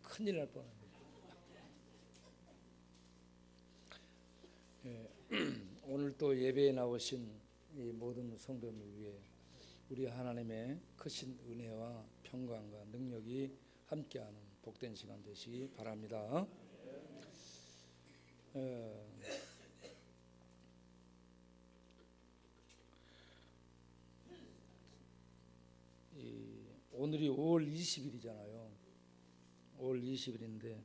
큰일 날 뻔합니다. 예, 오늘 또 예배에 나오신 이 모든 성도님을 위해 우리 하나님의 크신 은혜와 평강과 능력이 함께하는 복된 시간 되시기 바랍니다. 오늘이 5월 20일이잖아요. 5월 20일인데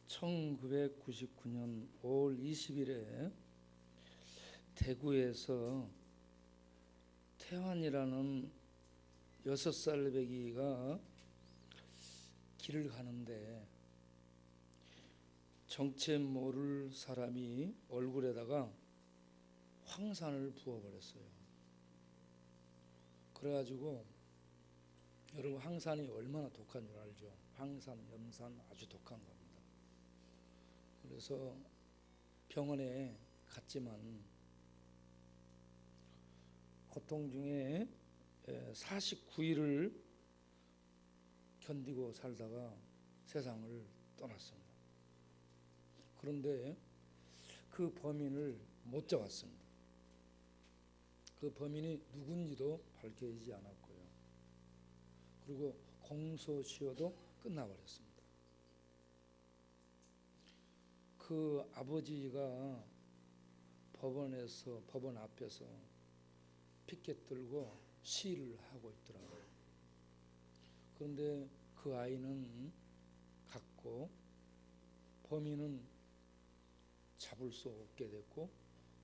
1999년 5월 20일에 대구에서 태환이라는 6살 배기가 길을 가는데 정체 모를 사람이 얼굴에다가 황산을 부어버렸어요. 그래가지고 여러분 황산이 얼마나 독한 줄 알죠? 황산, 염산 아주 독한 겁니다. 그래서 병원에 갔지만 고통 중에 49일을 견디고 살다가 세상을 떠났습니다. 그런데 그 범인을 못 잡았습니다. 그 범인이 누군지도 밝혀지지 않았고요. 그리고 공소시효도 끝나버렸습니다. 그 아버지가 법원 앞에서 피켓 들고 시위를 하고 있더라고요. 그런데 그 아이는 갔고 범인은 잡을 수 없게 됐고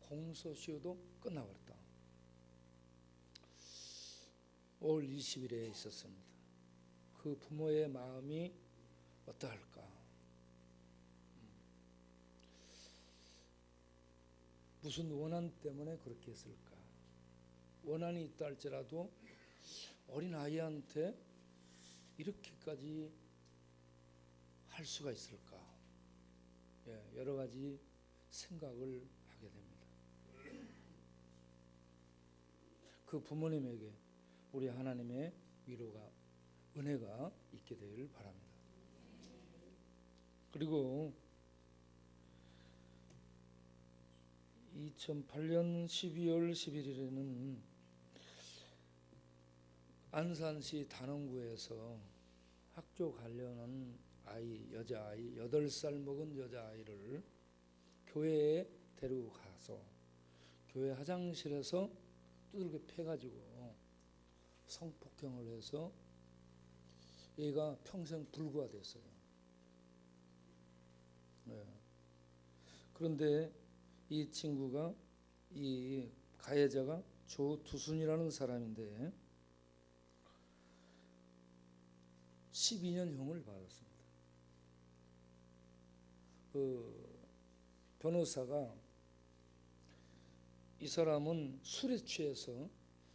공소시효도 끝나버렸다. 5월 20일에 있었습니다. 그 부모의 마음이 어떠할까? 무슨 원한 때문에 그렇게 했을까? 원한이 있다 할지라도 어린 아이한테 이렇게까지 할 수가 있을까? 여러 가지 생각을 하게 됩니다. 그 부모님에게 우리 하나님의 위로가, 은혜가 있게 되기를 바랍니다. 그리고 2008년 12월 11일에는 안산시 단원구에서 학교 가려는 아이, 여자아이, 8살 먹은 여자아이를 교회에 데리고 가서 교회 화장실에서 두들겨 패가지고 성폭행을 해서 얘가 평생 불구가 됐어요. 그런데 이 친구가, 이 가해자가 조두순이라는 사람인데 12년형을 받았습니다. 그 변호사가 이 사람은 술에 취해서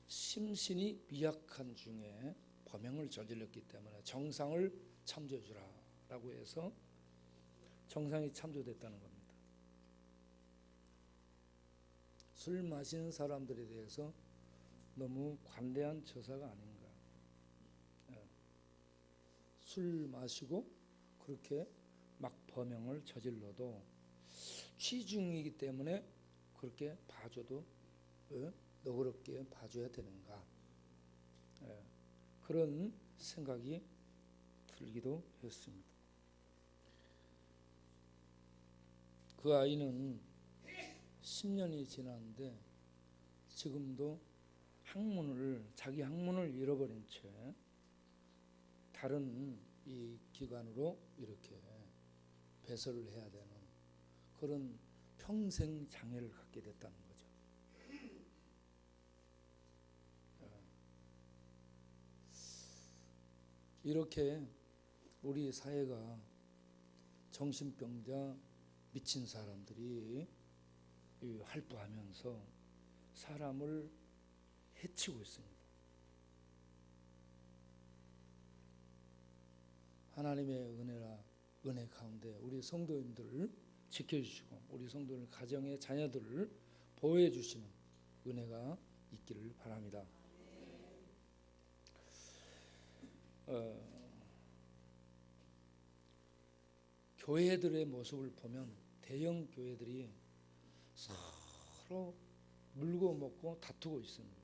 심신이 미약한 중에 범행을 저질렀기 때문에 정상을 참조해주라라고 해서 정상이 참조됐다는 겁니다. 술 마시는 사람들에 대해서 너무 관대한 처사가 아닌가. 술 마시고 그렇게 막 범행을 저질러도 취중이기 때문에 그렇게 봐줘도 너그럽게 봐줘야 되는가. 그런 생각이 들기도 했습니다. 그 아이는 10년이 지났는데 지금도 자기 학문을 잃어버린 채 다른 이 기관으로 이렇게 배설을 해야 되는 그런 평생 장애를 갖게 됐다는 거죠. 이렇게 우리 사회가 정신병자 미친 사람들이 활보하면서 사람을 해치고 있습니다. 하나님의 은혜 가운데 우리 성도님들을 지켜주시고 우리 성도들 가정의 자녀들을 보호해 주시는 은혜가 있기를 바랍니다. 교회들의 모습을 보면 대형 교회들이 서로 물고 먹고 다투고 있습니다.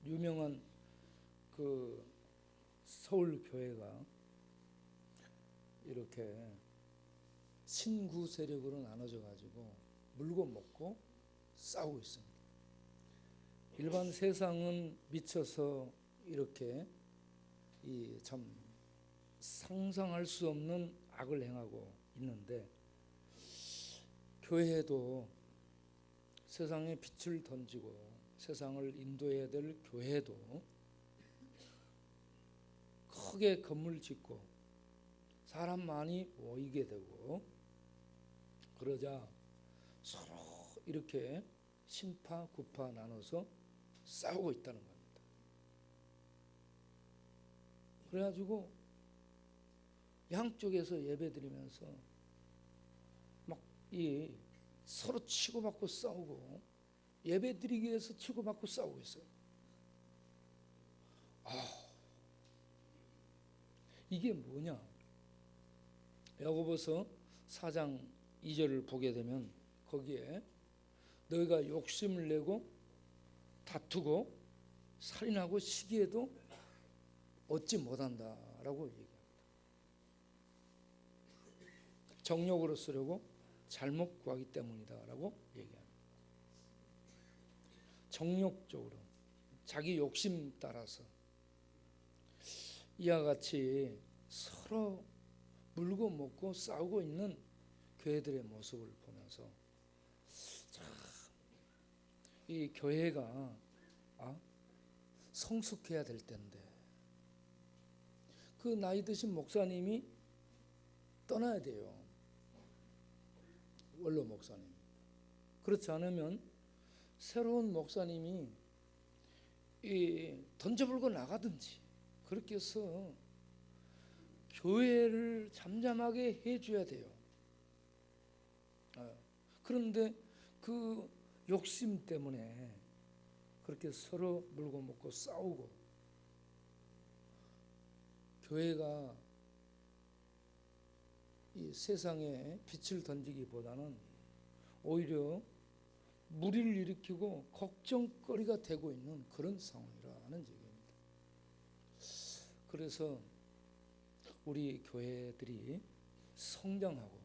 유명한 그 서울 교회가 이렇게 신구 세력으로 나눠져 가지고 물고 먹고 싸우고 있습니다. 일반 세상은 미쳐서 이렇게 이 참 상상할 수 없는 악을 행하고 있는데, 교회도 세상에 빛을 던지고 세상을 인도해야 될 교회도 크게 건물 짓고 사람 많이 모이게 되고 그러자 서로 이렇게 신파 구파 나눠서 싸우고 있다는 겁니다. 그래가지고 양쪽에서 예배드리면서 막 이 서로 치고받고 싸우고 예배드리기 위해서 치고받고 싸우고 있어요. 이게 뭐냐? 야고보서 4장 2절을 보게 되면 거기에 너희가 욕심을 내고 다투고 살인하고 시기에도 얻지 못한다라고 얘기합니다. 정욕으로 쓰려고 잘못 구하기 때문이다라고 얘기합니다. 정욕적으로 자기 욕심 따라서 이와 같이 서로 물고 먹고 싸우고 있는 교회들의 모습을 보면서 참 이 교회가 성숙해야 될 텐데 그 나이 드신 목사님이 떠나야 돼요. 원로 목사님. 그렇지 않으면 새로운 목사님이 던져불고 나가든지 그렇게 해서 교회를 잠잠하게 해줘야 돼요. 그런데 그 욕심 때문에 그렇게 서로 물고 먹고 싸우고 교회가 이 세상에 빛을 던지기보다는 오히려 무리를 일으키고 걱정거리가 되고 있는 그런 상황이라는 얘기입니다. 그래서 우리 교회들이 성장하고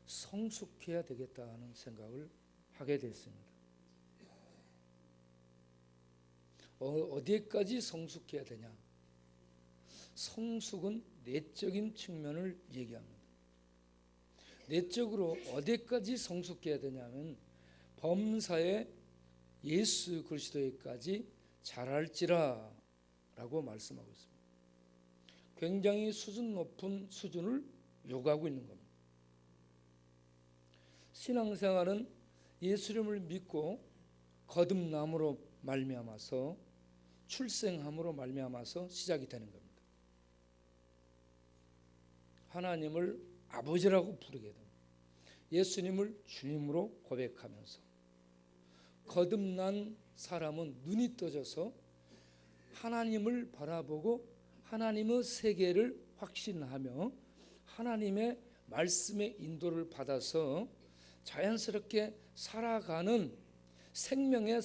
성숙해야 되겠다는 생각을 하게 됐습니다. 어디까지 성숙해야 되냐? 성숙은 내적인 측면을 얘기합니다. 내적으로 어디까지 성숙해야 되냐면 범사에 예수 그리스도에까지 자랄지라 라고 말씀하고 있습니다. 굉장히 수준 높은 수준을 요구하고 있는 겁니다. 신앙생활은 예수님을 믿고 거듭남으로 말미암아서 출생함으로 말미암아서 시작이 되는 겁니다. 하나님을 아버지라고 부르게 됩니다. 예수님을 주님으로 고백하면서 거듭난 사람은 눈이 떠져서 하나님을 바라보고 하나님의 세계를 확신하며 하나님의 말씀의 인도를 받아서 자연스럽게 살아가는 생명의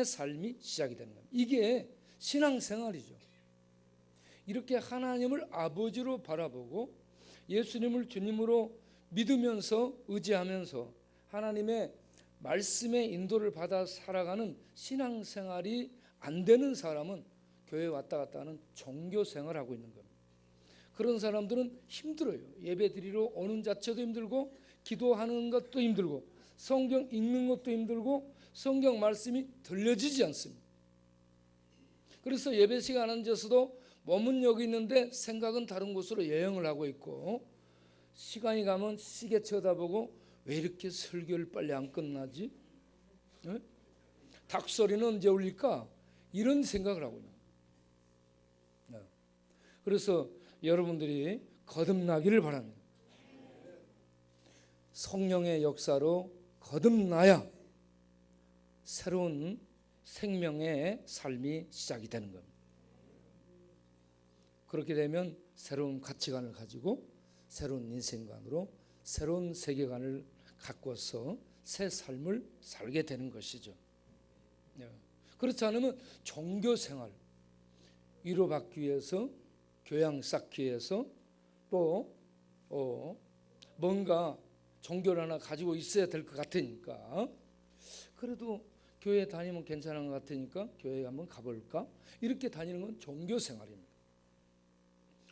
삶이 시작이 되는 겁니다. 이게 신앙생활이죠. 이렇게 하나님을 아버지로 바라보고 예수님을 주님으로 믿으면서 의지하면서 하나님의 말씀의 인도를 받아 살아가는 신앙생활이 안 되는 사람은 교회 왔다 갔다 하는 종교생활을 하고 있는 겁니다. 그런 사람들은 힘들어요. 예배 드리러 오는 자체도 힘들고 기도하는 것도 힘들고 성경 읽는 것도 힘들고 성경 말씀이 들려지지 않습니다. 그래서 예배 시간 앉아서도 몸은 여기 있는데 생각은 다른 곳으로 여행을 하고 있고 시간이 가면 시계 쳐다보고 왜 이렇게 설교를 빨리 안 끝나지? 닭소리는 언제 울릴까? 이런 생각을 하고 있는 거예요. 그래서 여러분들이 거듭나기를 바랍니다. 성령의 역사로 거듭나야 새로운 생명의 삶이 시작이 되는 겁니다. 그렇게 되면 새로운 가치관을 가지고 새로운 인생관으로 새로운 세계관을 갖고서 새 삶을 살게 되는 것이죠. 그렇지 않으면 종교생활 위로받기 위해서, 교양 쌓기 위해서 또 뭔가 종교를 하나 가지고 있어야 될 것 같으니까, 그래도 교회 다니면 괜찮은 것 같으니까 교회에 한번 가볼까, 이렇게 다니는 건 종교생활입니다.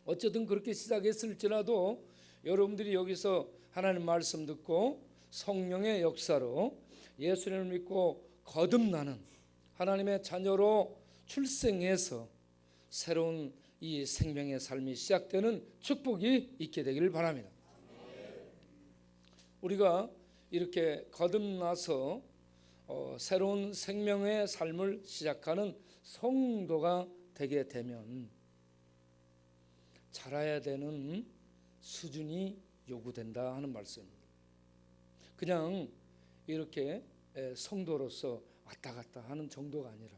어쨌든 그렇게 시작했을지라도 여러분들이 여기서 하나님 말씀 듣고 성령의 역사로 예수님을 믿고 거듭나는 하나님의 자녀로 출생해서 새로운 이 생명의 삶이 시작되는 축복이 있게 되기를 바랍니다. 우리가 이렇게 거듭나서 새로운 생명의 삶을 시작하는 성도가 되게 되면 자라야 되는 수준이 요구된다 하는 말씀입니다. 그냥 이렇게 성도로서 왔다 갔다 하는 정도가 아니라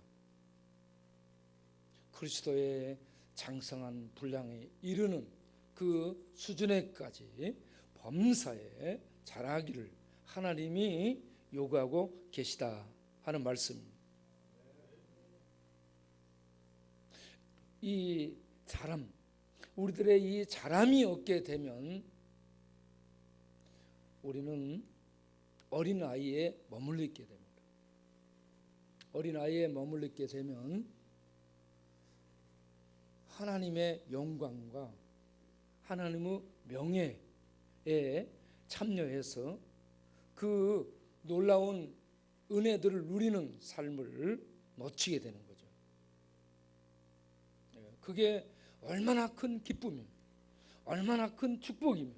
그리스도의 장성한 분량에 이르는 그 수준에까지 범사에 자라기를 하나님이 요구하고 계시다 하는 말씀입니다. 이 자람, 우리들의 이 자람이 없게 되면 우리는 어린아이에 머물러 있게 됩니다. 어린아이에 머물러 있게 되면 하나님의 영광과 하나님의 명예에 참여해서 그 놀라운 은혜들을 누리는 삶을 놓치게 되는 거죠. 그게 얼마나 큰 기쁨이며 얼마나 큰 축복이며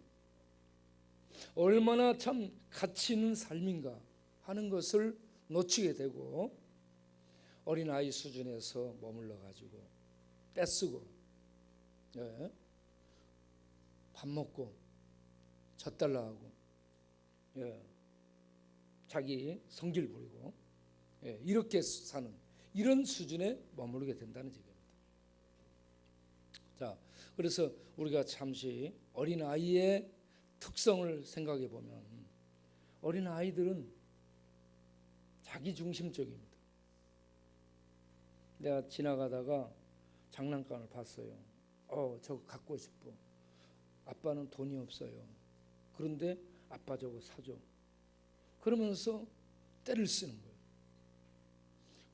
얼마나 참 가치 있는 삶인가 하는 것을 놓치게 되고 어린아이 수준에서 머물러 가지고 떼쓰고 밥 먹고 젖달라 하고 자기 성질 부리고 이렇게 사는 이런 수준에 머무르게 된다는 얘기입니다. 자, 그래서 우리가 잠시 어린아이의 특성을 생각해 보면 어린아이들은 자기중심적입니다. 내가 지나가다가 장난감을 봤어요. 저거 갖고 싶어. 아빠는 돈이 없어요. 그런데 아빠 저거 사줘. 그러면서 때를 쓰는 거예요.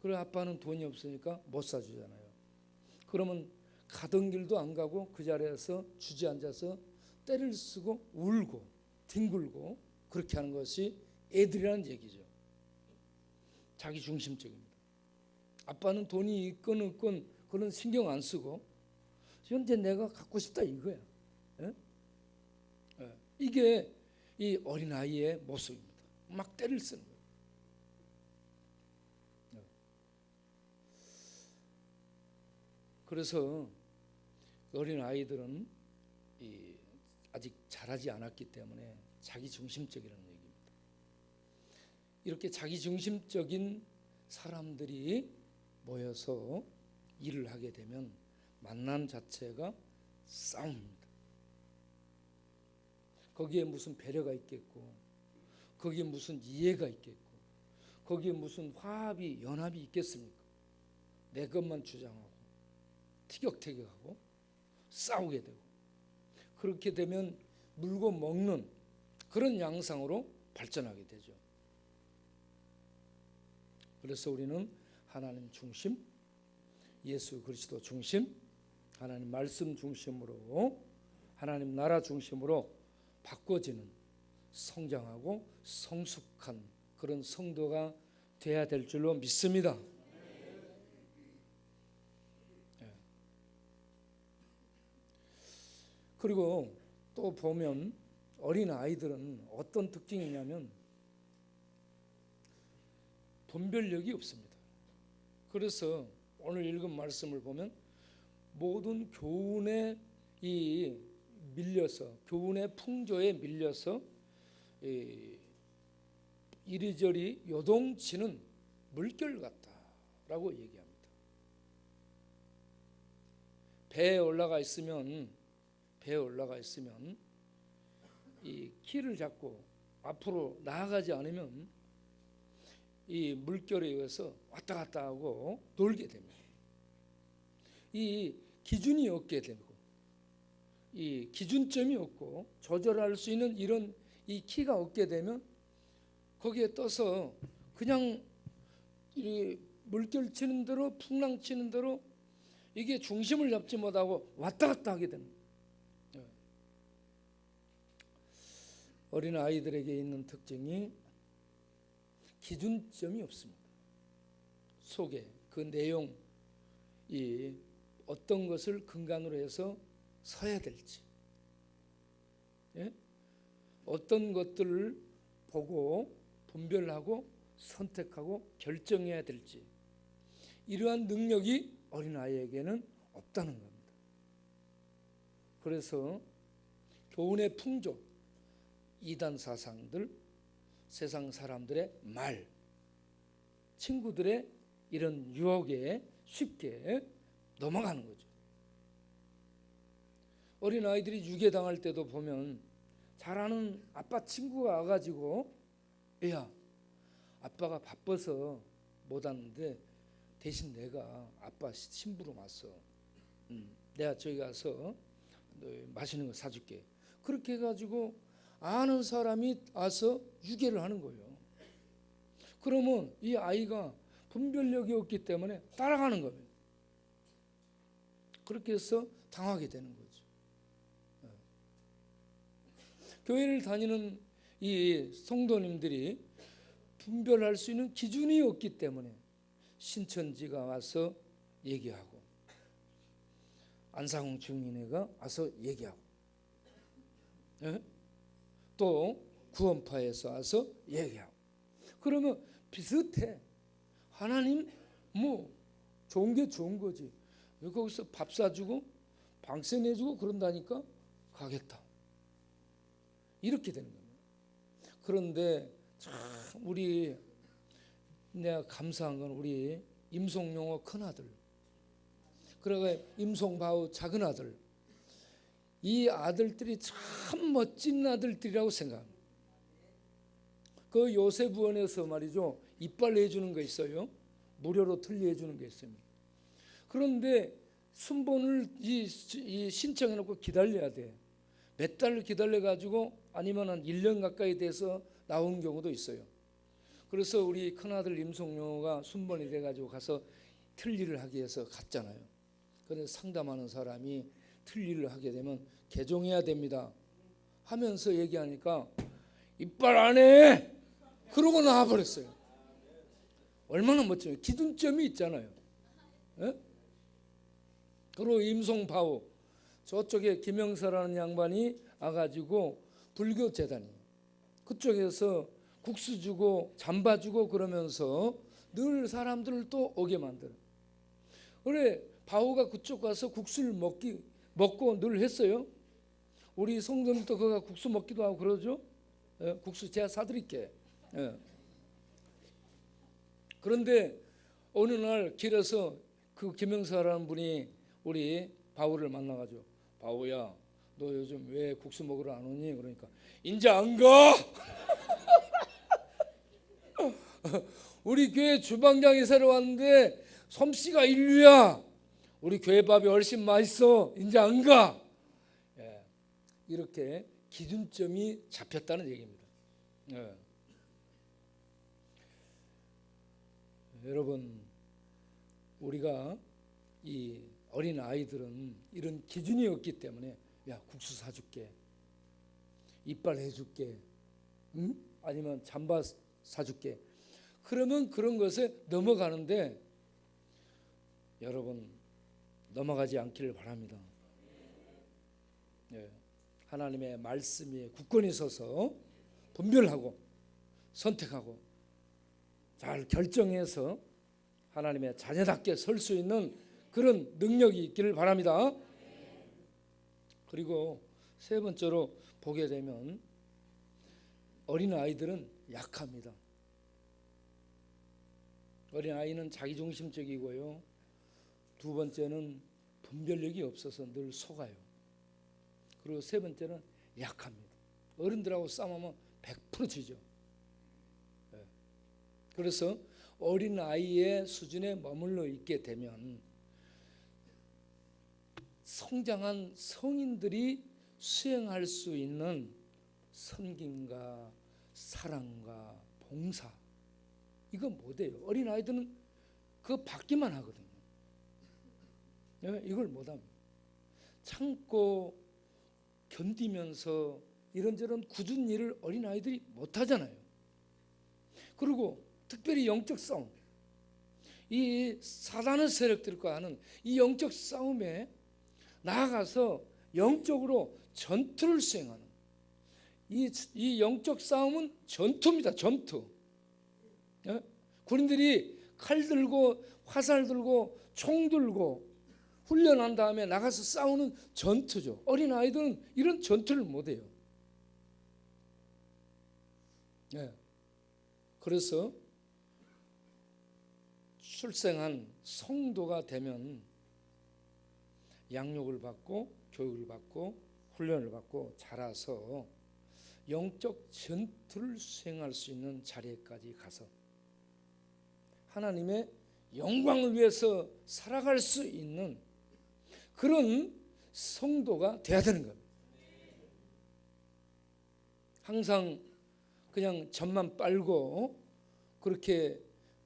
그리고 아빠는 돈이 없으니까 못 사주잖아요. 그러면 가던 길도 안 가고 그 자리에서 주저앉아서 때를 쓰고 울고 뒹굴고 그렇게 하는 것이 애들이라는 얘기죠. 자기중심적입니다. 아빠는 돈이 있건 없건 그런 신경 안 쓰고 현재 내가 갖고 싶다 이거야. 이게 이 어린아이의 모습입니다. 막 때를 쓰는 거예요. 그래서 어린아이들은 아직 자라지 않았기 때문에 자기중심적이라는 얘기입니다. 이렇게 자기중심적인 사람들이 모여서 일을 하게 되면 만남 자체가 싸움입니다. 거기에 무슨 배려가 있겠고 거기에 무슨 이해가 있겠고 거기에 무슨 화합이 연합이 있겠습니까? 내 것만 주장하고 티격태격하고 싸우게 되고 그렇게 되면 물고 먹는 그런 양상으로 발전하게 되죠. 그래서 우리는 하나님 중심, 예수 그리스도 중심, 하나님 말씀 중심으로 하나님 나라 중심으로 바꿔지는 성장하고 성숙한 그런 성도가 돼야 될 줄로 믿습니다. 그리고 또 보면 어린 아이들은 어떤 특징이 있냐면 분별력이 없습니다. 그래서 오늘 읽은 말씀을 보면 모든 교훈에 밀려서 교훈의 풍조에 밀려서 이리저리 요동치는 물결 같다 라고 얘기합니다. 배에 올라가 있으면 이 키를 잡고 앞으로 나아가지 않으면 이 물결에 의해서 왔다 갔다 하고 놀게 됩니다. 이 기준이 없게 되고 이 기준점이 없고 조절할 수 있는 이런 이 키가 없게 되면 거기에 떠서 그냥 이 물결 치는 대로 풍랑 치는 대로 이게 중심을 잡지 못하고 왔다 갔다 하게 됩니다. 어린 아이들에게 있는 특징이 기준점이 없습니다. 속에 그 내용, 이 어떤 것을 근간으로 해서 서야 될지, 어떤 것들을 보고 분별하고 선택하고 결정해야 될지, 이러한 능력이 어린아이에게는 없다는 겁니다. 그래서 교훈의 풍조, 이단 사상들, 세상 사람들의 말, 친구들의 이런 유혹에 쉽게 넘어가는 거죠. 어린아이들이 유괴당할 때도 보면 잘 아는 아빠 친구가 와가지고 야, 아빠가 바빠서 못 왔는데 대신 내가 아빠 심부름 왔어. 내가 저기 가서 너 맛있는 거 사줄게. 그렇게 해가지고 아는 사람이 와서 유괴를 하는 거예요. 그러면 이 아이가 분별력이 없기 때문에 따라가는 겁니다. 그렇게 해서 당하게 되는 거죠. 교회를 다니는 이 성도님들이 분별할 수 있는 기준이 없기 때문에 신천지가 와서 얘기하고 안상홍 증인회가 와서 얘기하고 또 구원파에서 와서 얘기하고 그러면 비슷해. 하나님 뭐 좋은 게 좋은 거지. 거기서 밥 사주고 방세 내주고 그런다니까 가겠다. 이렇게 되는 겁니다. 그런데 참 내가 감사한 건 우리 임송용호 큰아들, 그리고 임송바우 작은아들, 이 아들들이 참 멋진 아들들이라고 생각합니다. 그 요셉원에서 말이죠, 이빨 해주는 거 있어요. 무료로 틀리해주는 게 있습니다. 그런데 순번을 신청해놓고 기다려야 돼. 몇 달을 기다려가지고 아니면 한 1년 가까이 돼서 나온 경우도 있어요. 그래서 우리 큰아들 임송용호가 순번이 돼가지고 가서 틀리를 하기 위해서 갔잖아요. 그런데 상담하는 사람이 틀리를 하게 되면 개종해야 됩니다 하면서 얘기하니까 이빨 안 해! 그러고 나와버렸어요. 얼마나 멋져요. 기준점이 있잖아요. 그리고 임송바오, 저쪽에 김영사라는 양반이 와가지고 불교 재단이에요. 그쪽에서 국수 주고 잠바 주고 그러면서 늘 사람들을 또 오게 만들어. 그래 바오가 그쪽 가서 국수를 먹고 늘 했어요. 우리 성도님도 그가 국수 먹기도 하고 그러죠. 국수 제가 사드릴게. 그런데 어느 날 길에서 그 김영사라는 분이 우리 바오를 만나가지고 바오야, 너 요즘 왜 국수 먹으러 안 오니? 그러니까 인제 안 가. 우리 교회 주방장이 새로 왔는데 솜씨가 인류야. 우리 교회 밥이 훨씬 맛있어. 인제 안 가. 이렇게 기준점이 잡혔다는 얘기입니다. 여러분, 우리가 이 어린 아이들은 이런 기준이 없기 때문에 야, 국수 사줄게, 이빨 해줄게, 아니면 잠바 사줄게, 그러면 그런 것에 넘어가는데 여러분 넘어가지 않기를 바랍니다. 하나님의 말씀에 굳건히 서서 분별하고 선택하고 잘 결정해서 하나님의 자녀답게 설 수 있는 그런 능력이 있기를 바랍니다. 그리고 세 번째로 보게 되면 어린 아이들은 약합니다. 어린아이는 자기중심적이고요. 두 번째는 분별력이 없어서 늘 속아요. 그리고 세 번째는 약합니다. 어른들하고 싸우면 100% 지죠. 그래서 어린아이의 수준에 머물러 있게 되면 성장한 성인들이 수행할 수 있는 섬김과 사랑과 봉사, 이거 못해요. 어린아이들은 그거 받기만 하거든요. 이걸 못합니다. 참고 견디면서 이런저런 굳은 일을 어린아이들이 못하잖아요. 그리고 특별히 영적 싸움, 이 사단의 세력들과 하는 이 영적 싸움에 나아가서 영적으로 전투를 수행하는 이 영적 싸움은 전투입니다. 전투. 군인들이 칼 들고 화살 들고 총 들고 훈련한 다음에 나가서 싸우는 전투죠. 어린아이들은 이런 전투를 못해요. 그래서 출생한 성도가 되면 양육을 받고 교육을 받고 훈련을 받고 자라서 영적 전투를 수행할 수 있는 자리에까지 가서 하나님의 영광을 위해서 살아갈 수 있는 그런 성도가 돼야 되는 겁니다. 항상 그냥 젖만 빨고 그렇게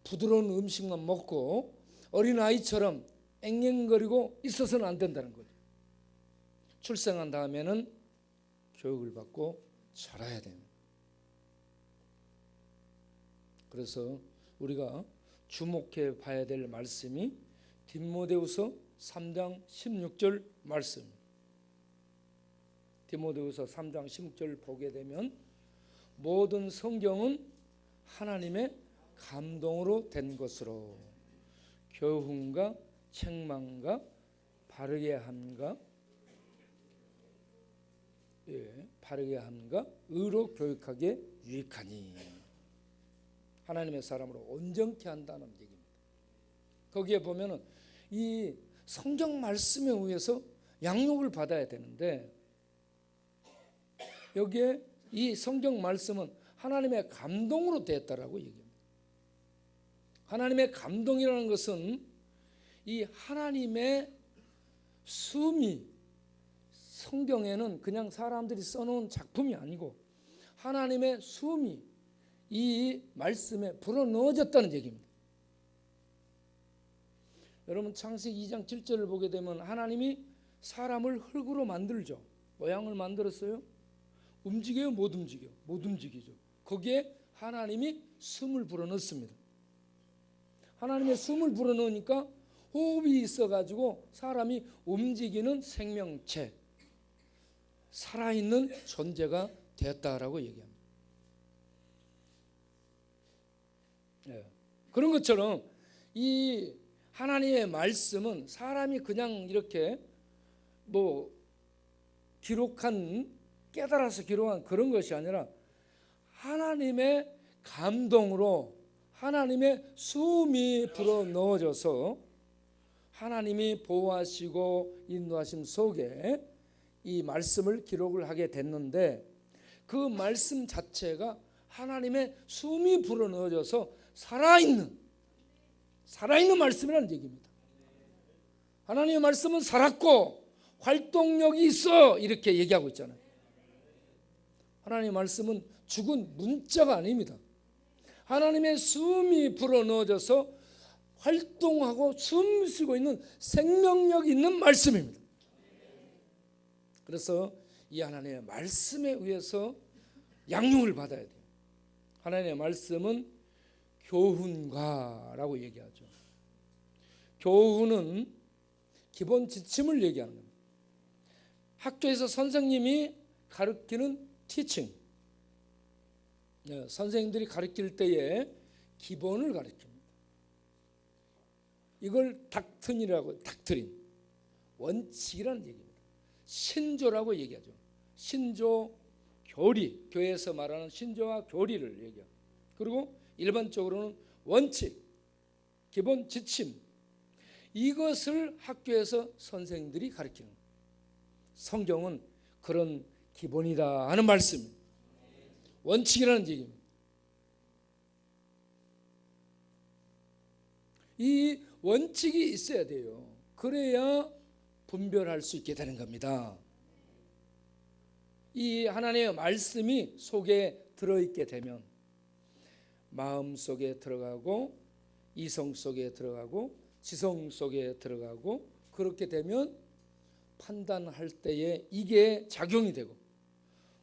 부드러운 음식만 먹고 어린아이처럼 앵앵거리고 있어서는 안 된다는 거죠. 출생한 다음에는 교육을 받고 자라야 됩니다. 그래서 우리가 주목해 봐야 될 말씀이 디모데후서 3장 16절 말씀입니다. 디모데후서 3장 16절 보게 되면 모든 성경은 하나님의 감동으로 된 것으로 교훈과 책망과 바르게 함과 의로 교육하게 유익하니, 하나님의 사람으로 온전케 한다는 얘기입니다. 거기에 보면은 이 성경 말씀에 의해서 양육을 받아야 되는데 여기에 이 성경 말씀은 하나님의 감동으로 되었다라고 얘기합니다. 하나님의 감동이라는 것은 이 하나님의 수미, 성경에는 그냥 사람들이 써놓은 작품이 아니고 하나님의 수미, 이 말씀에 불어넣어졌다는 얘기입니다. 여러분 창세기 2장 7절을 보게 되면 하나님이 사람을 흙으로 만들죠. 모양을 만들었어요. 움직여요? 못 움직여? 못 움직이죠. 거기에 하나님이 숨을 불어넣습니다. 하나님의 숨을 불어넣으니까 호흡이 있어가지고 사람이 움직이는 생명체, 살아있는 존재가 되었다라고 얘기합니다. 그런 것처럼 이 하나님의 말씀은 사람이 그냥 이렇게 깨달아서 기록한 그런 것이 아니라 하나님의 감동으로 하나님의 숨이 불어넣어져서 하나님이 보호하시고 인도하심 속에 이 말씀을 기록을 하게 됐는데 그 말씀 자체가 하나님의 숨이 불어넣어져서 살아있는 말씀이라는 얘기입니다. 하나님의 말씀은 살았고 활동력이 있어, 이렇게 얘기하고 있잖아요. 하나님의 말씀은 죽은 문자가 아닙니다. 하나님의 숨이 불어넣어져서 활동하고 숨 쉬고 있는 생명력 있는 말씀입니다. 그래서 이 하나님의 말씀에 의해서 양육을 받아야 돼요. 하나님의 말씀은 교훈가라고 얘기하죠. 교훈은 기본 지침을 얘기하는 겁니다. 학교에서 선생님이 가르치는 티칭, 선생님들이 가르칠 때에 기본을 가르칩니다. 이걸 닥트린, 원칙이라는 얘기입니다. 신조라고 얘기하죠. 신조, 교리, 교회에서 말하는 신조와 교리를 얘기하고, 그리고 일반적으로는 원칙, 기본 지침, 이것을 학교에서 선생님들이 가르치는 거예요. 성경은 그런 기본이다 하는 말씀, 원칙이라는 얘기입니다. 이 원칙이 있어야 돼요. 그래야 분별할 수 있게 되는 겁니다. 이 하나님의 말씀이 속에 들어있게 되면 마음 속에 들어가고 이성 속에 들어가고 지성 속에 들어가고, 그렇게 되면 판단할 때에 이게 작용이 되고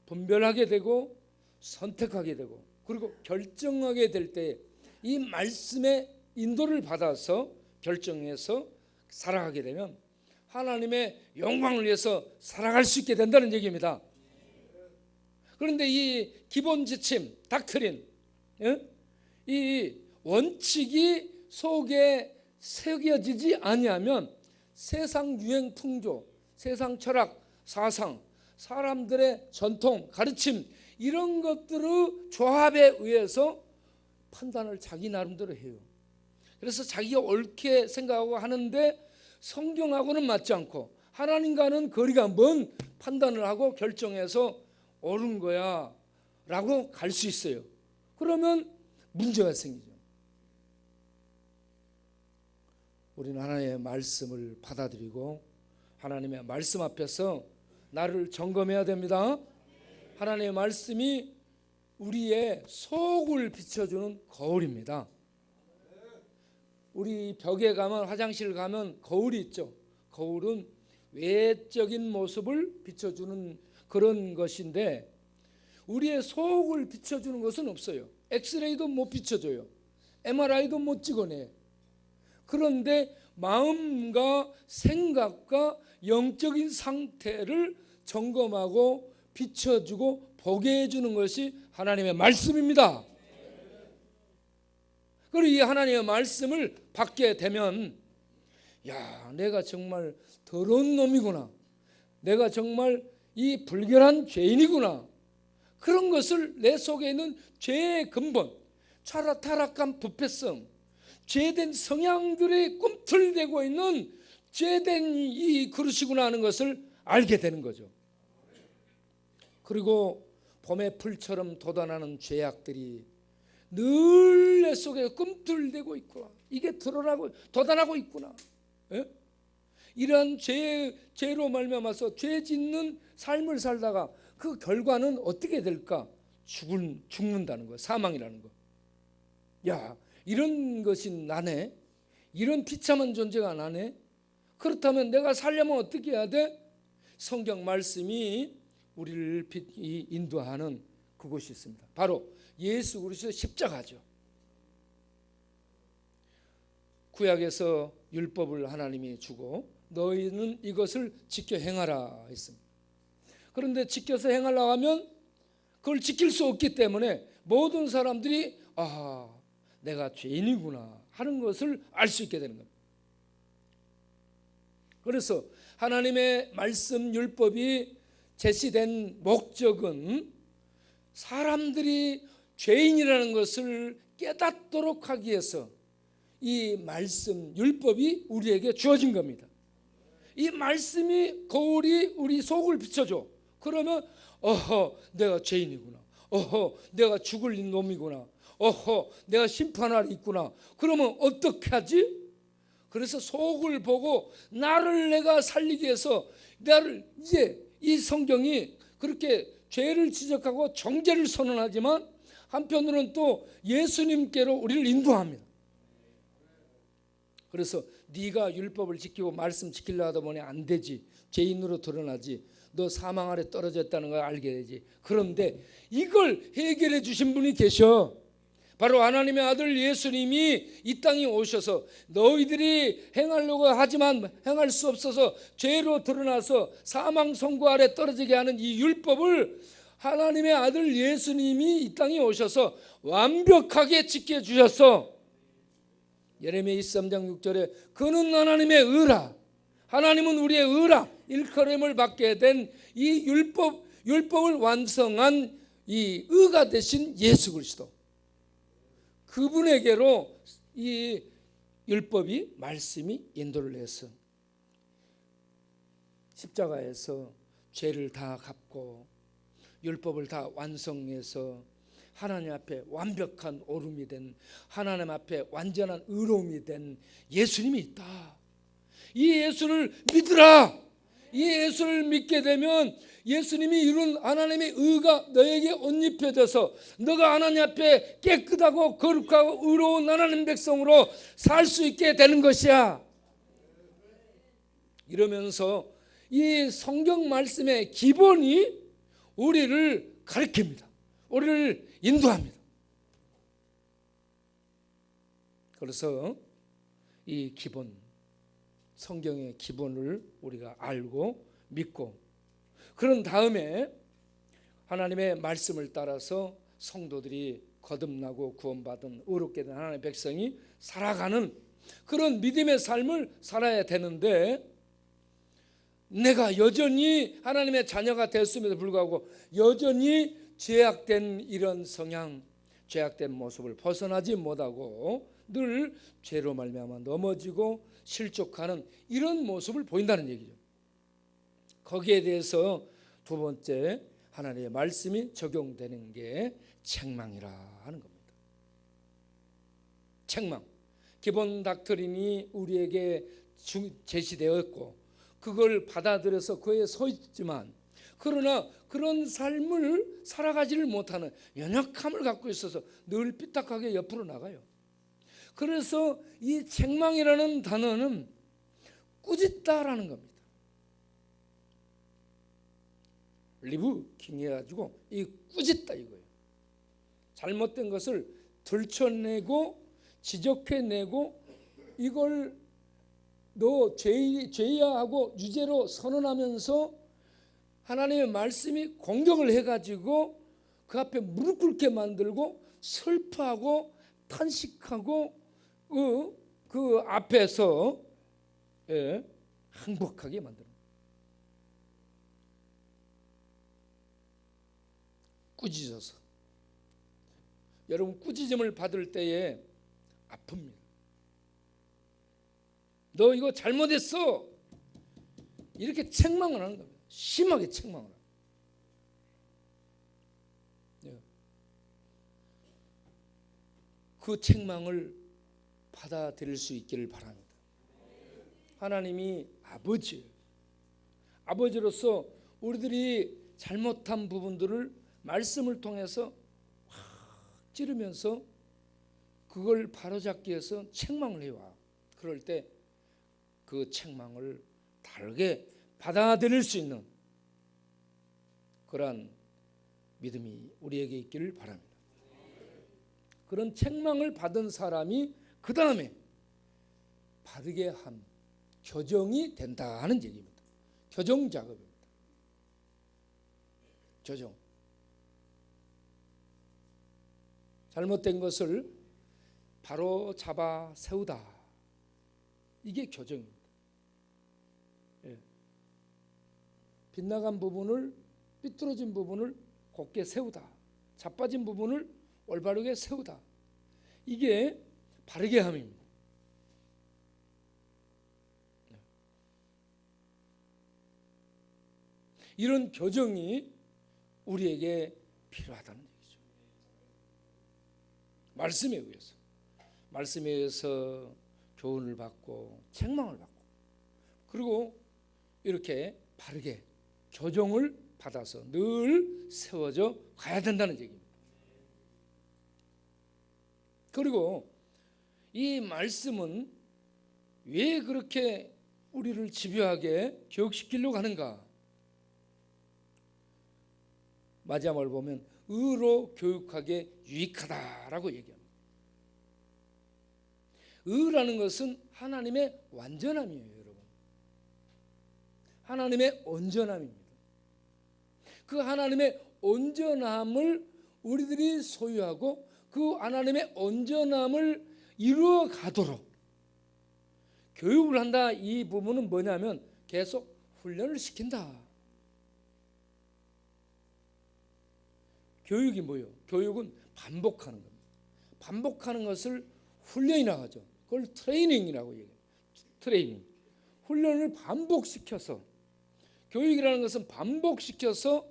분별하게 되고 선택하게 되고, 그리고 결정하게 될 때 이 말씀의 인도를 받아서 결정해서 살아가게 되면 하나님의 영광을 위해서 살아갈 수 있게 된다는 얘기입니다. 그런데 이 기본 지침, 닥트린, 이 원칙이 속에 새겨지지 아니하면 세상 유행 풍조, 세상 철학, 사상, 사람들의 전통, 가르침, 이런 것들의 조합에 의해서 판단을 자기 나름대로 해요. 그래서 자기가 옳게 생각하고 하는데 성경하고는 맞지 않고 하나님과는 거리가 먼 판단을 하고 결정해서 옳은 거야 라고 갈 수 있어요. 그러면 문제가 생기죠. 우리는 하나님의 말씀을 받아들이고 하나님의 말씀 앞에서 나를 점검해야 됩니다. 하나님의 말씀이 우리의 속을 비춰주는 거울입니다. 우리 벽에 가면, 화장실 가면 거울이 있죠. 거울은 외적인 모습을 비춰주는 그런 것인데 우리의 속을 비춰주는 것은 없어요. 엑스레이도 못 비춰줘요. MRI도 못 찍어내. 그런데 마음과 생각과 영적인 상태를 점검하고 비춰주고 보게 해주는 것이 하나님의 말씀입니다. 그리고 이 하나님의 말씀을 받게 되면, 야, 내가 정말 더러운 놈이구나, 내가 정말 이 불결한 죄인이구나, 그런 것을 내 속에 있는 죄의 근본, 타락한 부패성, 죄된 성향들이 꿈틀대고 있는 죄된 이 그릇이구나 하는 것을 알게 되는 거죠. 그리고 봄의 풀처럼 돋아나는 죄악들이 늘 내 속에 꿈틀대고 있구나, 이게 드러나고 돋아나고 있구나. 이러한 죄로 말미암아서 죄 짓는 삶을 살다가 그 결과는 어떻게 될까? 죽는다는 거, 사망이라는 거. 야, 이런 것이 나네? 이런 비참한 존재가 나네? 그렇다면 내가 살려면 어떻게 해야 돼? 성경 말씀이 우리를 인도하는 그것이 있습니다. 바로 예수 그리스도의 십자가죠. 구약에서 율법을 하나님이 주고 너희는 이것을 지켜 행하라 했습니다. 그런데 지켜서 행하려고 하면 그걸 지킬 수 없기 때문에 모든 사람들이 내가 죄인이구나 하는 것을 알 수 있게 되는 겁니다. 그래서 하나님의 말씀 율법이 제시된 목적은 사람들이 죄인이라는 것을 깨닫도록 하기 위해서 이 말씀 율법이 우리에게 주어진 겁니다. 이 말씀이 거울이 우리 속을 비춰줘. 그러면 내가 죄인이구나, 내가 죽을 놈이구나, 내가 심판할 있구나. 그러면 어떻게 하지? 그래서 속을 보고 나를 내가 살리기 위해서 나를, 이제 이 성경이 그렇게 죄를 지적하고 정죄를 선언하지만 한편으로는 또 예수님께로 우리를 인도합니다. 그래서 네가 율법을 지키고 말씀 지키려 하다 보니 안 되지, 죄인으로 드러나지, 너 사망 아래 떨어졌다는 걸 알게 되지. 그런데 이걸 해결해 주신 분이 계셔. 바로 하나님의 아들 예수님이 이 땅에 오셔서 너희들이 행하려고 하지만 행할 수 없어서 죄로 드러나서 사망 선고 아래 떨어지게 하는 이 율법을 하나님의 아들 예수님이 이 땅에 오셔서 완벽하게 지켜주셨어. 예레미야 23장 6절에 그는 하나님의 의라, 하나님은 우리의 의라, 일컬음을 받게 된 이 율법을 완성한 이 의가 되신 예수 그리스도, 그분에게로 이 율법이 말씀이 인도를 해서 십자가에서 죄를 다 갚고 율법을 다 완성해서 하나님 앞에 완벽한 오름이 된, 하나님 앞에 완전한 의로움이 된 예수님이 있다. 이 예수를 믿으라. 이 예수를 믿게 되면 예수님이 이룬 하나님의 의가 너에게 옷 입혀져서 너가 하나님 앞에 깨끗하고 거룩하고 의로운 하나님 백성으로 살 수 있게 되는 것이야. 이러면서 이 성경 말씀의 기본이 우리를 가르칩니다. 우리를 인도합니다. 그래서 이 기본, 성경의 기본을 우리가 알고 믿고, 그런 다음에 하나님의 말씀을 따라서 성도들이 거듭나고 구원받은 의롭게 된 하나님의 백성이 살아가는 그런 믿음의 삶을 살아야 되는데, 내가 여전히 하나님의 자녀가 됐음에도 불구하고 여전히 죄악된 이런 성향, 죄악된 모습을 벗어나지 못하고 늘 죄로 말미암아 넘어지고 실족하는 이런 모습을 보인다는 얘기죠. 거기에 대해서 두 번째 하나님의 말씀이 적용되는 게 책망이라 하는 겁니다. 책망, 기본 닥트린이 우리에게 제시되었고 그걸 받아들여서 그에 서 있지만, 그러나 그런 삶을 살아가지를 못하는 연약함을 갖고 있어서 늘 삐딱하게 옆으로 나가요. 그래서 이 책망이라는 단어는 꾸짖다라는 겁니다. 리부킹 해가지고 이 꾸짖다 이거예요. 잘못된 것을 들춰내고 지적해내고 이걸 너 죄야 하고 유죄로 선언하면서 하나님의 말씀이 공격을 해가지고 그 앞에 무릎 꿇게 만들고 슬퍼하고 탄식하고 그 앞에서 항복하게 만듭니다. 꾸짖어서. 여러분, 꾸짖음을 받을 때에 아픕니다. 너 이거 잘못했어, 이렇게 책망을 하는 겁니다. 심하게 책망을 합니다. 그 책망을 받아들일 수 있기를 바랍니다. 하나님이 아버지로서 우리들이 잘못한 부분들을 말씀을 통해서 확 찌르면서 그걸 바로잡기 위해서 책망을 해와. 그럴 때 그 책망을 다르게 받아들일 수 있는 그러한 믿음이 우리에게 있기를 바랍니다. 그런 책망을 받은 사람이 그 다음에 바르게 한 교정이 된다는 얘기입니다. 교정 작업입니다. 교정. 잘못된 것을 바로 잡아 세우다. 이게 교정입니다. 빗나간 부분을, 삐뚤어진 부분을 곧게 세우다. 자빠진 부분을 올바르게 세우다. 이게 바르게 함입니다. 이런 교정이 우리에게 필요하다는 얘기죠. 말씀에 의해서 교훈을 받고 책망을 받고, 그리고 이렇게 바르게 교정을 받아서 늘 세워져 가야 된다는 얘기입니다. 그리고 이 말씀은 왜 그렇게 우리를 집요하게 교육시키려고 하는가? 마지막을 보면 의로 교육하게 유익하다라고 얘기합니다. 의라는 것은 하나님의 완전함이에요, 여러분. 하나님의 온전함입니다. 그 하나님의 온전함을 우리들이 소유하고 그 하나님의 온전함을 이루어 가도록 교육을 한다. 이 부분은 뭐냐면 계속 훈련을 시킨다. 교육이 뭐예요? 교육은 반복하는 겁니다. 반복하는 것을 훈련이라고 하죠. 그걸 트레이닝이라고 얘기해요. 트레이닝. 훈련을 반복시켜서, 교육이라는 것은 반복시켜서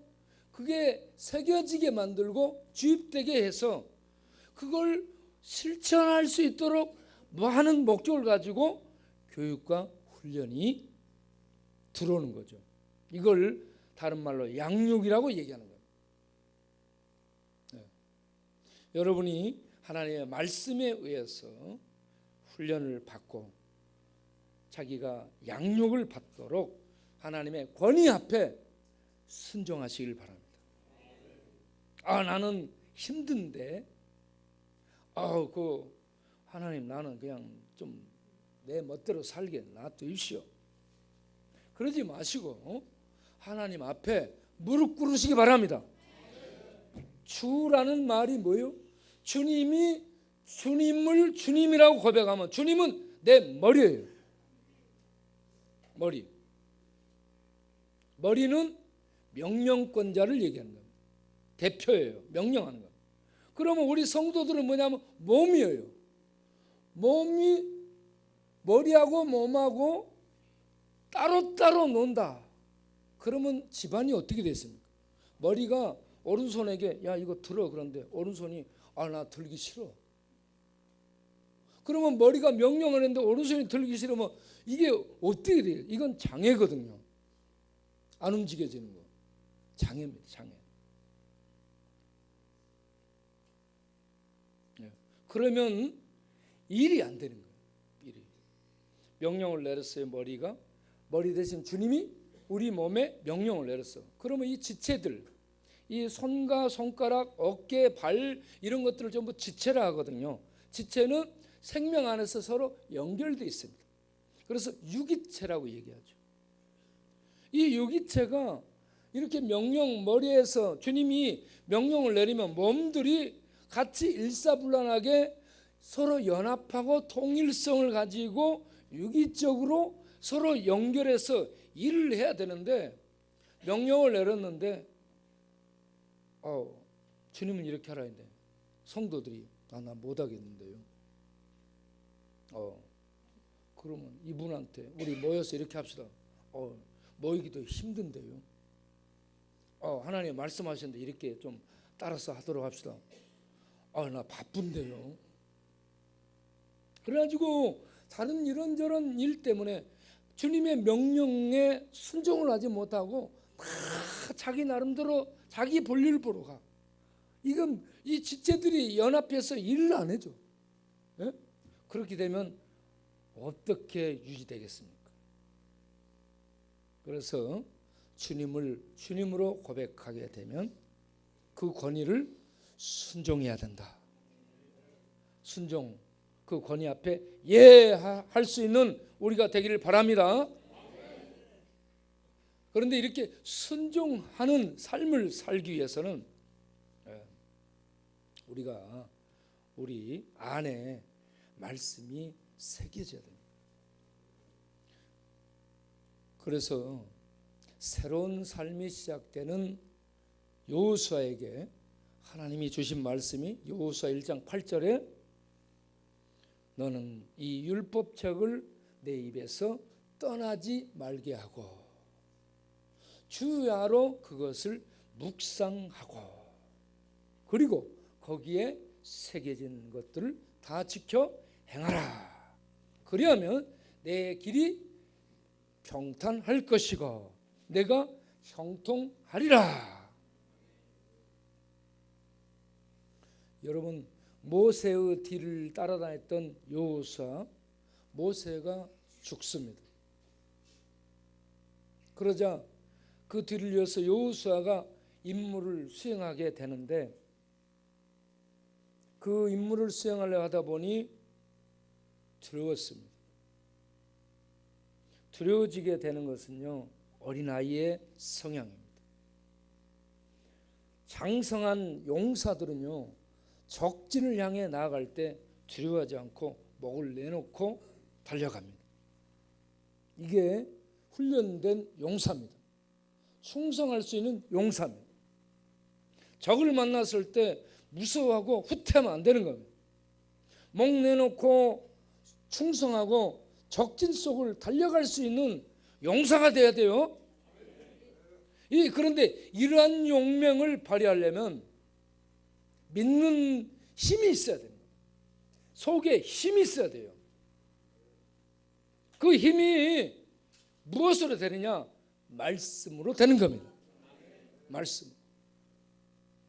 그게 새겨지게 만들고 주입되게 해서 그걸 실천할 수 있도록 하는 목적을 가지고 교육과 훈련이 들어오는 거죠. 이걸 다른 말로 양육이라고 얘기하는 거예요. 네. 여러분이 하나님의 말씀에 의해서 훈련을 받고 자기가 양육을 받도록 하나님의 권위 앞에 순종하시길 바랍니다. 나는 힘든데, 하나님 나는 그냥 좀 내 멋대로 살게 놔두십시오. 그러지 마시고 하나님 앞에 무릎 꿇으시기 바랍니다. 주라는 말이 뭐예요? 주님이 주님을 주님이라고 고백하면 주님은 내 머리예요. 머리는 명령권자를 얘기하는 겁니다. 대표예요. 명령하는 거예요. 그러면 우리 성도들은 뭐냐면 몸이에요. 몸이 머리하고 몸하고 따로따로 논다. 그러면 집안이 어떻게 됐습니까? 머리가 오른손에게 야 이거 들어 그런데 오른손이 나 들기 싫어. 그러면 머리가 명령을 했는데 오른손이 들기 싫으면 이게 어떻게 돼요? 이건 장애거든요. 안 움직여지는 거. 장애입니다. 장애. 그러면 일이 안 되는 거예요. 일이. 명령을 내렸어요. 머리 대신 주님이 우리 몸에 명령을 내렸어. 그러면 이 지체들, 이 손과 손가락, 어깨, 발 이런 것들을 전부 지체라 하거든요. 지체는 생명 안에서 서로 연결되어 있습니다. 그래서 유기체라고 얘기하죠. 이 유기체가 이렇게 머리에서 주님이 명령을 내리면 몸들이 같이 일사불란하게 서로 연합하고 통일성을 가지고 유기적으로 서로 연결해서 일을 해야 되는데 명령을 내렸는데 주님은 이렇게 하라 했는데 성도들이 나 못하겠는데요. 그러면 이분한테 우리 모여서 이렇게 합시다. 모이기도 힘든데요. 하나님 말씀하셨는데 이렇게 좀 따라서 하도록 합시다. 나 바쁜데요. 그래가지고 다른 이런저런 일 때문에 주님의 명령에 순종을 하지 못하고 다 자기 나름대로 자기 볼일 보러 가. 이건 이 지체들이 연합해서 일을 안 해줘. 예? 그렇게 되면 어떻게 유지되겠습니까? 그래서 주님을 주님으로 고백하게 되면 그 권위를 순종해야 된다. 순종, 그 권위 앞에 할 수 있는 우리가 되기를 바랍니다. 그런데 이렇게 순종하는 삶을 살기 위해서는 우리가 우리 안에 말씀이 새겨져야 됩니다. 그래서 새로운 삶이 시작되는 여호수아에게 하나님이 주신 말씀이 여호수아 1장 8절에 너는 이 율법책을 내 입에서 떠나지 말게 하고 주야로 그것을 묵상하고 그리고 거기에 새겨진 것들을 다 지켜 행하라. 그리하면 내 길이 평탄할 것이고 내가 형통하리라. 여러분 모세의 뒤를 따라다녔던 여호수아, 모세가 죽습니다. 그러자 그 뒤를 이어서 여호수아가 임무를 수행하게 되는데 그 임무를 수행하려 하다 보니 두려웠습니다. 두려워지게 되는 것은요 어린아이의 성향입니다. 장성한 용사들은요 적진을 향해 나아갈 때 두려워하지 않고 목을 내놓고 달려갑니다. 이게 훈련된 용사입니다. 충성할 수 있는 용사입니다. 적을 만났을 때 무서워하고 후퇴하면 안 되는 겁니다. 목 내놓고 충성하고 적진 속을 달려갈 수 있는 용사가 돼야 돼요. 그런데 이러한 용맹을 발휘하려면 믿는 힘이 있어야 됩니다. 속에 힘이 있어야 돼요. 그 힘이 무엇으로 되느냐? 말씀으로 되는 겁니다.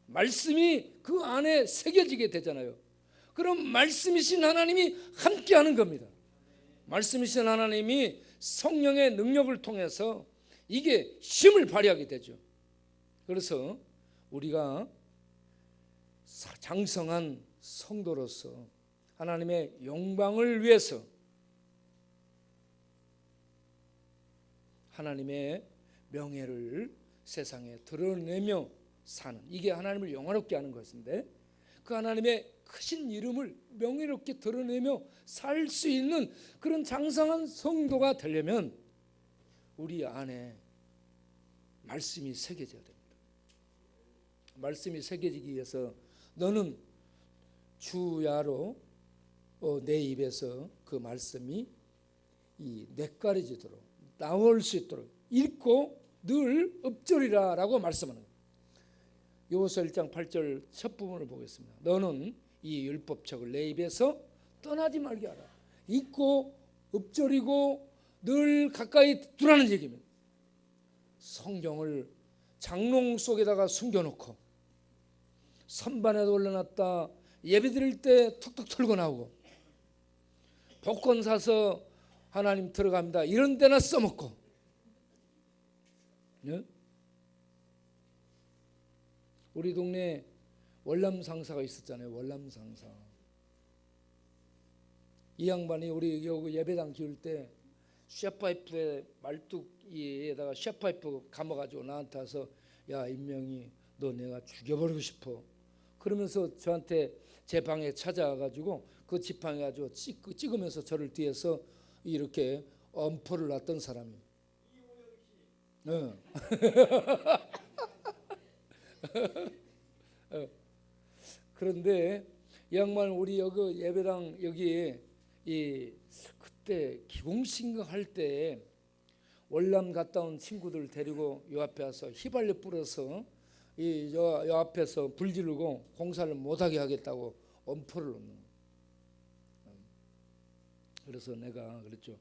말씀이 그 안에 새겨지게 되잖아요. 그럼 말씀이신 하나님이 함께하는 겁니다. 말씀이신 하나님이 성령의 능력을 통해서 이게 힘을 발휘하게 되죠. 그래서 우리가 장성한 성도로서 하나님의 영광을 위해서 하나님의 명예를 세상에 드러내며 사는, 이게 하나님을 영화롭게 하는 것인데, 그 하나님의 크신 이름을 명예롭게 드러내며 살 수 있는 그런 장성한 성도가 되려면 우리 안에 말씀이 새겨져야 됩니다. 말씀이 새겨지기 위해서 너는 주야로 내 입에서 그 말씀이 뇌까려지도록 나올 수 있도록 읽고 늘 읊조리라 라고 말씀하는 거예요. 요호수아 1장 8절 첫 부분을 보겠습니다. 너는 이 율법책을 내 입에서 떠나지 말게 하라. 읽고 읊조리고 늘 가까이 두라는 얘기입니다. 성경을 장롱 속에다가 숨겨놓고 선반에도 올려놨다 예배 드릴 때 톡톡 털고 나오고, 복권 사서 하나님 들어갑니다 이런 데나 써먹고, 네? 우리 동네에 월남 상사가 있었잖아요. 월남 상사. 이 양반이 우리 여기 예배당 기울 때 쇠파이프에 말뚝에다가 쇠파이프 감아가지고 나한테 와서, 야 임명이, 너 내가 죽여버리고 싶어. 그러면서 저한테 제 방에 찾아와가지고 그 지팡이 가지고 찍으면서 저를 뒤에서 이렇게 엄포를 놨던 사람이에요. 그런데 이 양반 우리 여기 예배당 여기에 그때 기공신경 할 때 월남 갔다 온 친구들 데리고 요 앞에 와서 휘발유 뿌려서 요 앞에서 불 지르고 공사를 못하게 하겠다고 엄포를 놓는 거예요. 그래서 내가 그랬죠.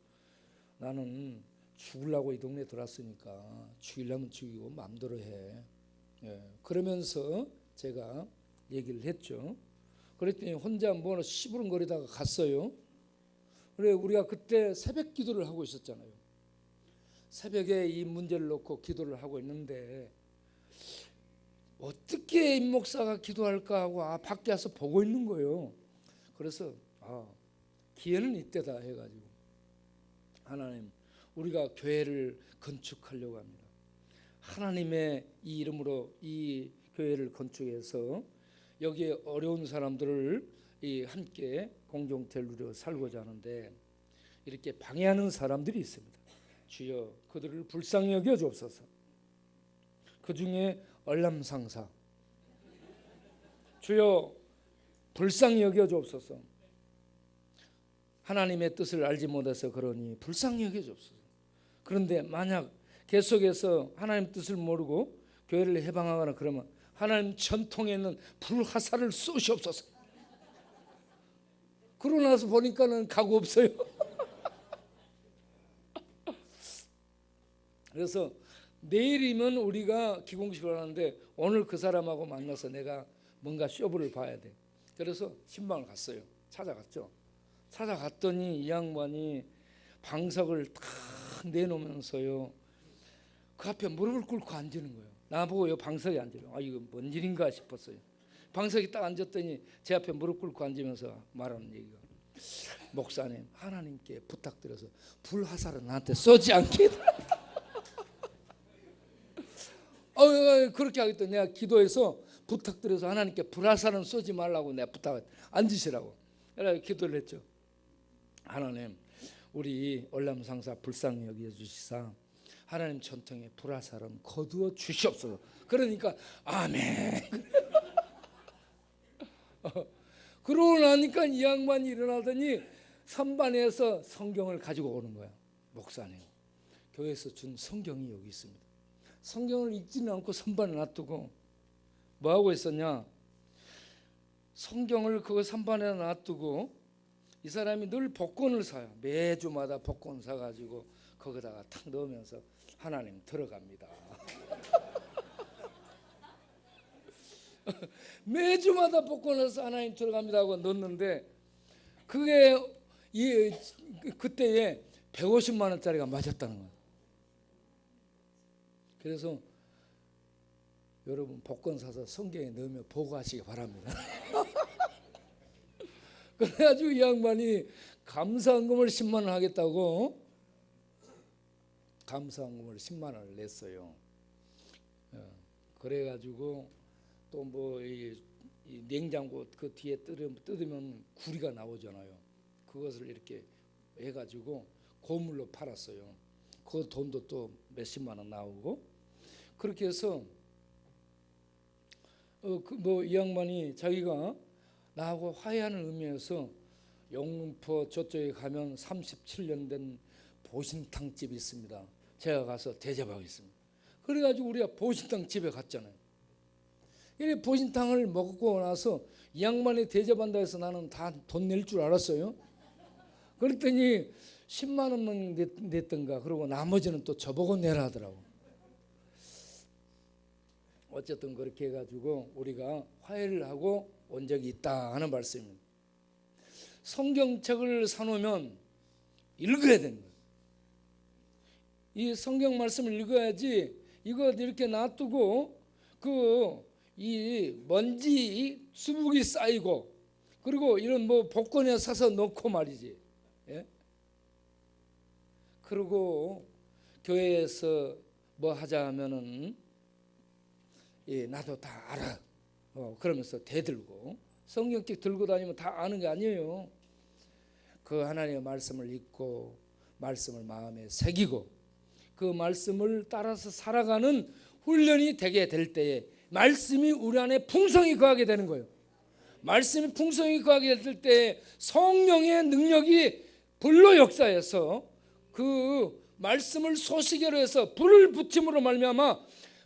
나는 죽으려고 이 동네에 들어왔으니까 죽이려면 죽이고 마음대로 해. 그러면서 제가 얘기를 했죠. 그랬더니 혼자 뭐 시부름거리다가 갔어요. 그래 우리가 그때 새벽 기도를 하고 있었잖아요. 새벽에 이 문제를 놓고 기도를 하고 있는데 어떻게 임 목사가 기도할까 하고 밖에 와서 보고 있는 거예요. 그래서 기회는 이때다 해가지고, 하나님 우리가 교회를 건축하려고 합니다. 하나님의 이 이름으로 이 교회를 건축해서 여기에 어려운 사람들을 함께 공동체를 누려 살고자 하는데 이렇게 방해하는 사람들이 있습니다. 주여 그들을 불쌍히 여겨 주옵소서. 그 중에 얼람상사, 주여 불쌍히 여겨 주옵소서. 하나님의 뜻을 알지 못해서 그러니 불쌍히 여겨 주옵소서. 그런데 만약 계속해서 하나님 뜻을 모르고 교회를 해방하거나 그러면 하나님 전통에 있는 불화살을 쏘시옵소서. 그러고 나서 보니까는 가고 없어요. 그래서 내일이면 우리가 기공식을 하는데 오늘 그 사람하고 만나서 내가 뭔가 쇼부를 봐야 돼. 그래서 신방을 갔어요. 찾아갔죠. 찾아갔더니 이 양반이 방석을 탁 내놓으면서요, 그 앞에 무릎을 꿇고 앉는 거예요. 나보고 요 방석에 앉으라고. 이거 뭔 일인가 싶었어요. 방석에 딱 앉았더니 제 앞에 무릎 꿇고 앉으면서 말하는 얘기가, 목사님 하나님께 부탁드려서 불화살은 나한테 쏘지 않게 그렇게 하겠다. 내가 기도해서 부탁드려서 하나님께 불화살은 쏘지 말라고 내가 부탁, 앉으시라고. 그래서 기도를 했죠. 하나님 우리 월남상사 불쌍히 여겨 주시사 하나님 전통의 불화살은 거두어 주시옵소서. 그러니까 아멘. 그러고 나니까 이 양반이 일어나더니 선반에서 성경을 가지고 오는 거야. 목사님, 교회에서 준 성경이 여기 있습니다. 성경을 읽지는 않고 선반에 놔두고 뭐 하고 있었냐? 성경을 그 선반에 놔두고 이 사람이 늘 복권을 사요. 매주마다 복권 사가지고 거기다가 탁 넣으면서 하나님 들어갑니다. 매주마다 복권을 사 하나님 들어갑니다 하고 넣었는데 그게 그때에 150만 원짜리가 맞았다는 거예요. 그래서 여러분 복권 사서 성경에 넣으며 보고하시기 바랍니다. 그래가지고 이 양반이 감사헌금을 10만 원 하겠다고 감사헌금을 10만 원을 냈어요. 그래가지고 또 뭐 이 냉장고 그 뒤에 뜯으면 구리가 나오잖아요. 그것을 이렇게 해가지고 고물로 팔았어요. 그 돈도 또 몇십만 원 나오고 그렇게 해서 이 양반이 자기가 나하고 화해하는 의미에서 영등포 저쪽에 가면 37년 된 보신탕 집이 있습니다. 제가 가서 대접하겠습니다. 그래가지고 우리가 보신탕 집에 갔잖아요. 이 보신탕을 먹고 나서 이 양반이 대접한다 해서 나는 다 돈 낼 줄 알았어요. 그랬더니 10만 원만 냈던가 그러고 나머지는 또 저보고 내라 하더라고. 어쨌든 그렇게 해가지고 우리가 화해를 하고 온 적이 있다 하는 말씀입니다. 성경책을 사놓으면 읽어야 되는 거예요. 이 성경 말씀을 읽어야지 이거 이렇게 놔두고 이 먼지 수북이 쌓이고 그리고 이런 뭐 복권에 사서 넣고 말이지. 예? 그리고 교회에서 뭐 하자 하면은 나도 다 알아. 그러면서 대들고 성경책 들고 다니면 다 아는 게 아니에요. 그 하나님의 말씀을 읽고 말씀을 마음에 새기고 그 말씀을 따라서 살아가는 훈련이 되게 될 때에 말씀이 우리 안에 풍성히 거하게 되는 거예요. 말씀이 풍성히 거하게 될 때에 성령의 능력이 불로 역사해서 그 말씀을 소시계로 해서 불을 붙임으로 말미암아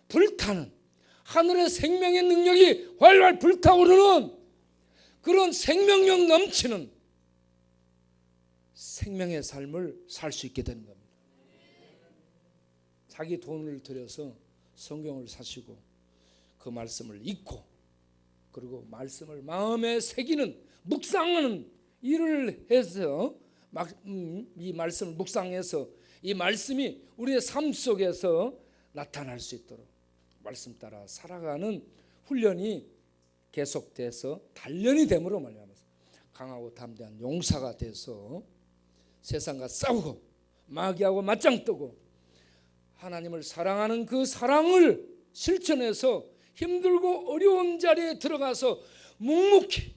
불타는 하늘의 생명의 능력이 활활 불타오르는 그런 생명력 넘치는 생명의 삶을 살 수 있게 되는 겁니다. 자기 돈을 들여서 성경을 사시고 그 말씀을 읽고 그리고 말씀을 마음에 새기는 묵상하는 일을 해서 이 말씀을 묵상해서 이 말씀이 우리의 삶 속에서 나타날 수 있도록 말씀 따라 살아가는 훈련이 계속돼서 단련이 됨으로 말미암아서 강하고 담대한 용사가 돼서 세상과 싸우고 마귀하고 맞짱 뜨고 하나님을 사랑하는 그 사랑을 실천해서 힘들고 어려운 자리에 들어가서 묵묵히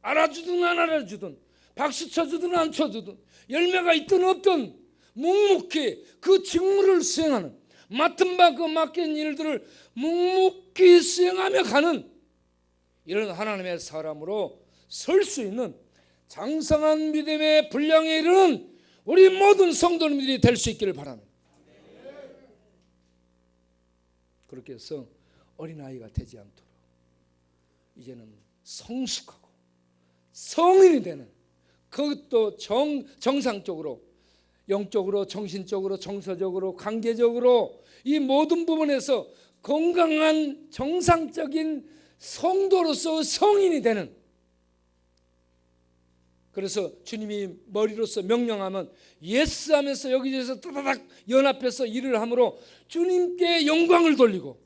알아주든 안 알아주든 박수 쳐주든 안 쳐주든 열매가 있든 없든 묵묵히 그 직무를 수행하는 맡은 바 그 맡긴 일들을 묵묵히 수행하며 가는 이런 하나님의 사람으로 설 수 있는 장성한 믿음의 분량에 이르는 우리 모든 성도님들이 될 수 있기를 바랍니다. 그렇게 해서 어린아이가 되지 않도록 이제는 성숙하고 성인이 되는 그것도 정상적으로 영적으로 정신적으로 정서적으로 관계적으로 이 모든 부분에서 건강한 정상적인 성도로서 성인이 되는 그래서 주님이 머리로서 명령하면 예스 하면서 여기저기서 따다닥 연합해서 일을 함으로 주님께 영광을 돌리고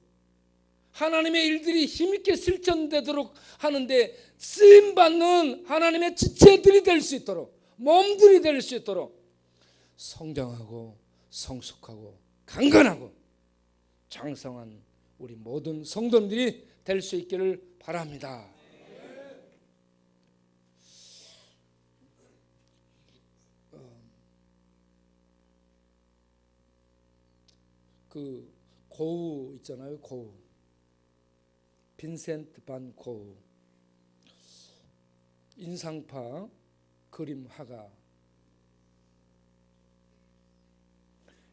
하나님의 일들이 힘있게 실천되도록 하는데 쓰임받는 하나님의 지체들이 될 수 있도록 몸들이 될 수 있도록 성장하고 성숙하고 강건하고 장성한 우리 모든 성도들이 될 수 있기를 바랍니다. 그 고흐 있잖아요. 고흐 빈센트 반 고흐 인상파 그림화가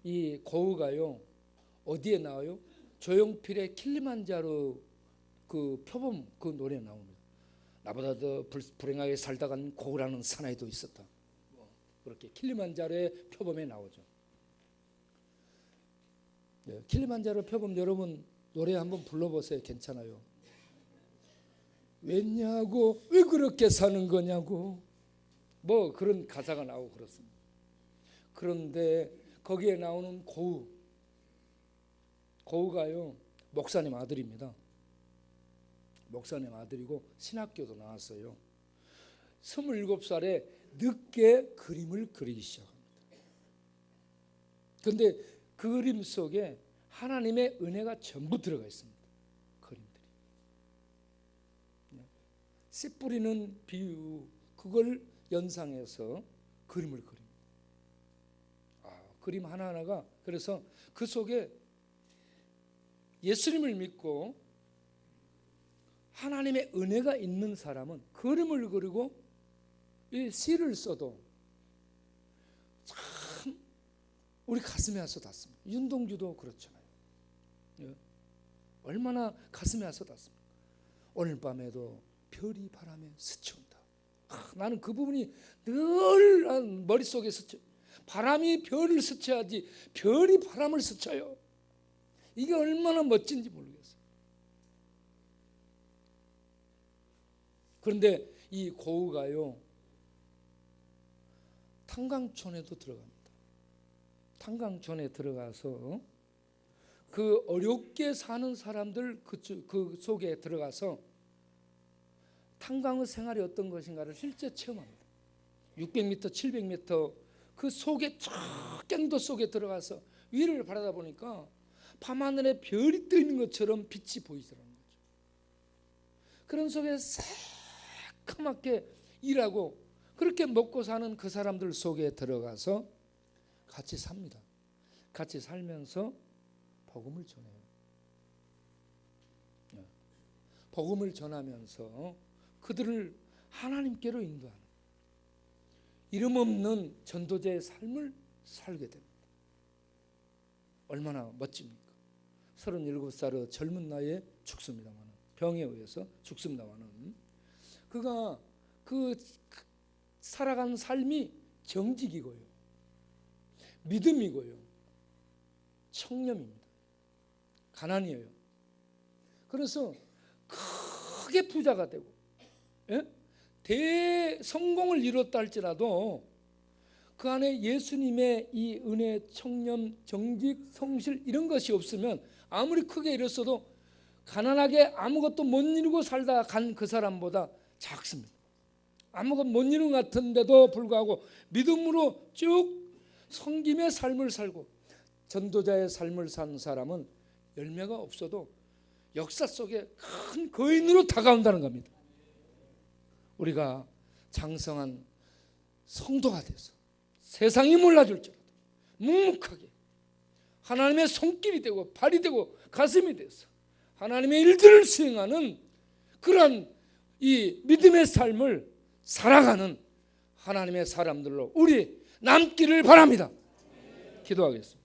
이 고흐가요 어디에 나와요? 조용필의 킬리만자로 그 표범 그 노래 나옵니다. 나보다 더 불행하게 살다간 고흐라는 사나이도 있었다. 그렇게 킬리만자로의 표범에 나오죠. 네, 킬리만자로 표범 여러분 노래 한번 불러보세요. 괜찮아요. 왜냐고 왜 그렇게 사는 거냐고 뭐 그런 가사가 나오고 그렇습니다. 그런데 거기에 나오는 고흐가요 목사님 아들입니다. 목사님 아들이고 신학교도 나왔어요. 27살에 늦게 그림을 그리기 시작합니다. 그런데 그 그림 속에 하나님의 은혜가 전부 들어가 있습니다. 그림들이. 씨 뿌리는 비유 그걸 연상해서 그림을 그립니다. 그림 하나하나가 그래서 그 속에 예수님을 믿고 하나님의 은혜가 있는 사람은 그림을 그리고 이 시를 써도 참 우리 가슴에 와서 닿습니다. 윤동주도 그렇잖아요. 얼마나 가슴에 와서 닿습니까? 오늘 밤에도 별이 바람에 스쳐온다. 나는 그 부분이 늘 머릿속에 스쳐. 바람이 별을 스쳐야지 별이 바람을 스쳐요. 이게 얼마나 멋진지 모르겠어요. 그런데 이 고흐가요 탄광촌에도 들어갑니다. 탄광촌에 들어가서 그 어렵게 사는 사람들 그 속에 들어가서 탄광의 생활이 어떤 것인가를 실제 체험합니다. 600m, 700m 그 속에 저 갱도 속에 들어가서 위를 바라다 보니까 밤하늘에 별이 떠 있는 것처럼 빛이 보이더라는 거죠. 그런 속에 새까맣게 일하고 그렇게 먹고 사는 그 사람들 속에 들어가서 같이 삽니다. 같이 살면서 복음을 전해요. 복음을 전하면서 그들을 하나님께로 인도하는 이름 없는 전도자의 삶을 살게 됩니다. 얼마나 멋집니까? 37살의 젊은 나이에 죽습니다만 병에 의해서 죽습니다만 그가 그 살아가는 삶이 정직이고요 믿음이고요 청렴입니다. 가난이에요. 그래서 크게 부자가 되고 대성공을 이뤘다 할지라도 그 안에 예수님의 이 은혜, 청렴, 정직, 성실 이런 것이 없으면 아무리 크게 이뤘어도 가난하게 아무것도 못 이루고 살다 간 그 사람보다 작습니다. 아무것도 못 이룬 것 같은데도 불구하고 믿음으로 쭉 섬김의 삶을 살고 전도자의 삶을 사는 사람은 열매가 없어도 역사 속에 큰 거인으로 다가온다는 겁니다. 우리가 장성한 성도가 돼서 세상이 몰라줄지라도 묵묵하게 하나님의 손길이 되고 발이 되고 가슴이 돼서 하나님의 일들을 수행하는 그러한 이 믿음의 삶을 살아가는 하나님의 사람들로 우리 남기를 바랍니다. 기도하겠습니다.